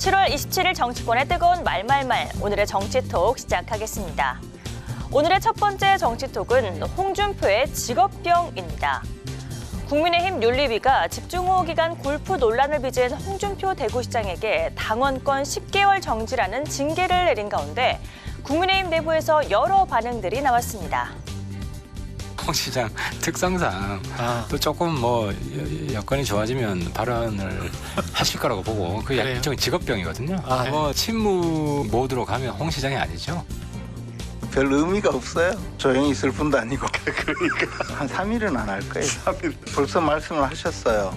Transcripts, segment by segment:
7월 27일 정치권의 뜨거운 말말말, 오늘의 정치톡 시작하겠습니다. 오늘의 첫 번째 정치톡은 홍준표의 직업병입니다. 국민의힘 윤리위가 집중호우 기간 골프 논란을 빚은 홍준표 대구시장에게 당원권 10개월 정지라는 징계를 내린 가운데 국민의힘 내부에서 여러 반응들이 나왔습니다. 홍 시장 특성상 또 조금 여건이 좋아지면 발언을 하실 거라고 보고 그게 일종의 직업병이거든요. 친무 모드로 가면 홍 시장이 아니죠. 별 의미가 없어요. 조용히 있을 뿐도 아니고. 그러니까 한 3일은 안 할 거예요. 3일. 벌써 말씀을 하셨어요.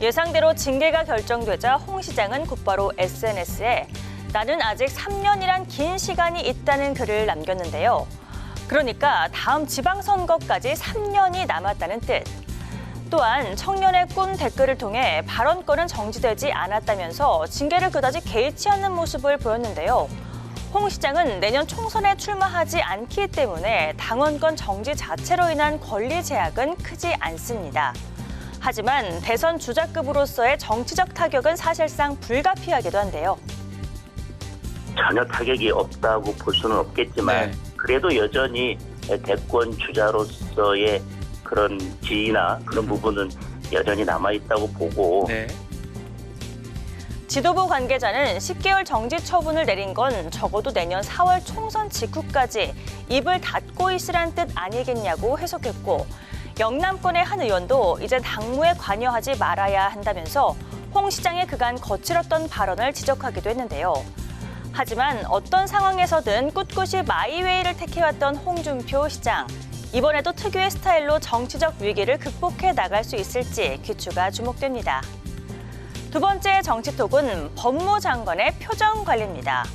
예상대로 징계가 결정되자 홍 시장은 곧바로 SNS에 나는 아직 3년이란 긴 시간이 있다는 글을 남겼는데요. 그러니까 다음 지방선거까지 3년이 남았다는 뜻. 또한 청년의 꿈 댓글을 통해 발언권은 정지되지 않았다면서 징계를 그다지 개의치 않는 모습을 보였는데요. 홍 시장은 내년 총선에 출마하지 않기 때문에 당원권 정지 자체로 인한 권리 제약은 크지 않습니다. 하지만 대선 주자급으로서의 정치적 타격은 사실상 불가피하기도 한데요. 전혀 타격이 없다고 볼 수는 없겠지만 그래도 여전히 대권 주자로서의 그런 지위나 그런 부분은 여전히 남아있다고 보고 지도부 관계자는 10개월 정지 처분을 내린 건 적어도 내년 4월 총선 직후까지 입을 닫고 있으란 뜻 아니겠냐고 해석했고 영남권의 한 의원도 이제 당무에 관여하지 말아야 한다면서 홍 시장의 그간 거칠었던 발언을 지적하기도 했는데요. 하지만 어떤 상황에서든 꿋꿋이 마이웨이를 택해왔던 홍준표 시장. 이번에도 특유의 스타일로 정치적 위기를 극복해 나갈 수 있을지 귀추가 주목됩니다. 두 번째 정치톡은 법무장관의 표정 관리입니다.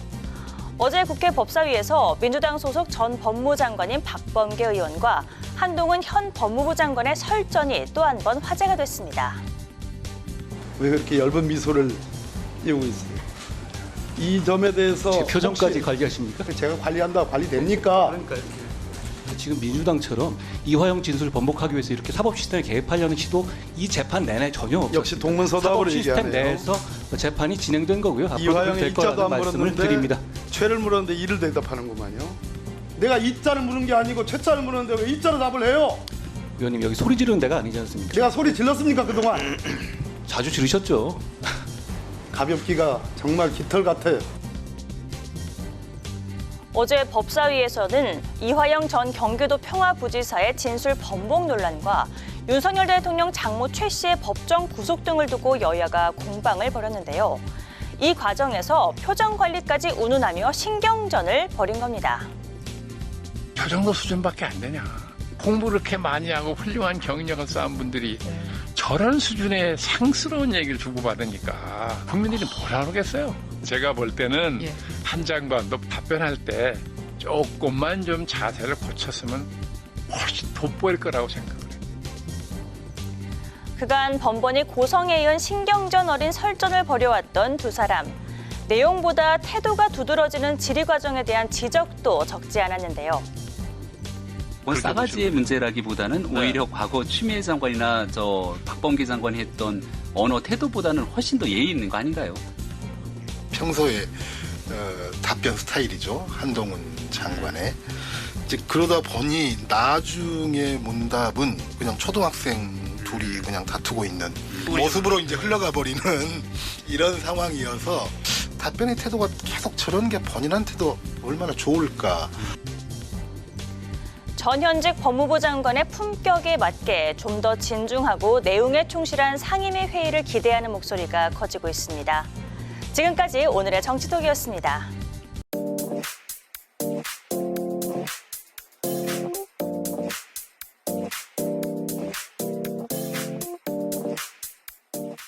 어제 국회 법사위에서 민주당 소속 전 법무장관인 박범계 의원과 한동훈 현 법무부 장관의 설전이 또 한 번 화제가 됐습니다. 왜 그렇게 엷은 미소를 띄우고 있어요? 이 점에 대해서 제 표정까지 관리하십니까? 제가 관리한다 관리됩니까? 그러니까요. 지금 민주당처럼 이화영 진술을 번복하기 위해서 이렇게 사법 시스템에 개입하려는 시도 이 재판 내내 전혀 없었습니다. 역시 동문서답으로 사법 시스템 얘기하네요. 내에서 재판이 진행된 거고요. 앞으로도 이화영이 될 이자도 거라는 안 말씀을 물었는데 드립니다. 죄를 물었는데 이를 대답하는구만요. 내가 이자를 물은 게 아니고 최자를 물었는데 왜 이자로 답을 해요? 의원님 여기 소리 지르는 데가 아니지 않습니까? 제가 소리 질렀습니까 그동안? 자주 지르셨죠. 가볍기가 정말 깃털 같아요. 어제 법사위에서는 이화영 전 경기도 평화부지사의 진술 번복 논란과 윤석열 대통령 장모 최 씨의 법정 구속 등을 두고 여야가 공방을 벌였는데요. 이 과정에서 표정 관리까지 운운하며 신경전을 벌인 겁니다. 저 정도 수준밖에 안 되냐. 공부를 그렇게 많이 하고 훌륭한 경력을 쌓은 분들이 저런 수준의 상스러운 얘기를 주고받으니까 국민들이 뭐라 그러겠어요. 제가 볼 때는 한 장관도 답변할 때 조금만 좀 자세를 고쳤으면 훨씬 돋보일 거라고 생각을 해요. 그간 번번이 고성에 이은 신경전 어린 설전을 벌여왔던 두 사람. 내용보다 태도가 두드러지는 질의 과정에 대한 지적도 적지 않았는데요. 싸가지의 문제라기보다는 오히려 과거 추미애 장관이나 박범계 장관이 했던 언어 태도보다는 훨씬 더 예의 있는 거 아닌가요? 평소에 답변 스타일이죠. 한동훈 장관의. 이제 그러다 보니 나중에 문답은 그냥 초등학생 둘이 그냥 다투고 있는 모습으로 이제 흘러가 버리는 이런 상황이어서 답변의 태도가 계속 저런 게 본인한테도 얼마나 좋을까. 전현직 법무부 장관의 품격에 맞게 좀 더 진중하고 내용에 충실한 상임위 회의를 기대하는 목소리가 커지고 있습니다. 지금까지 오늘의 정치톡이었습니다.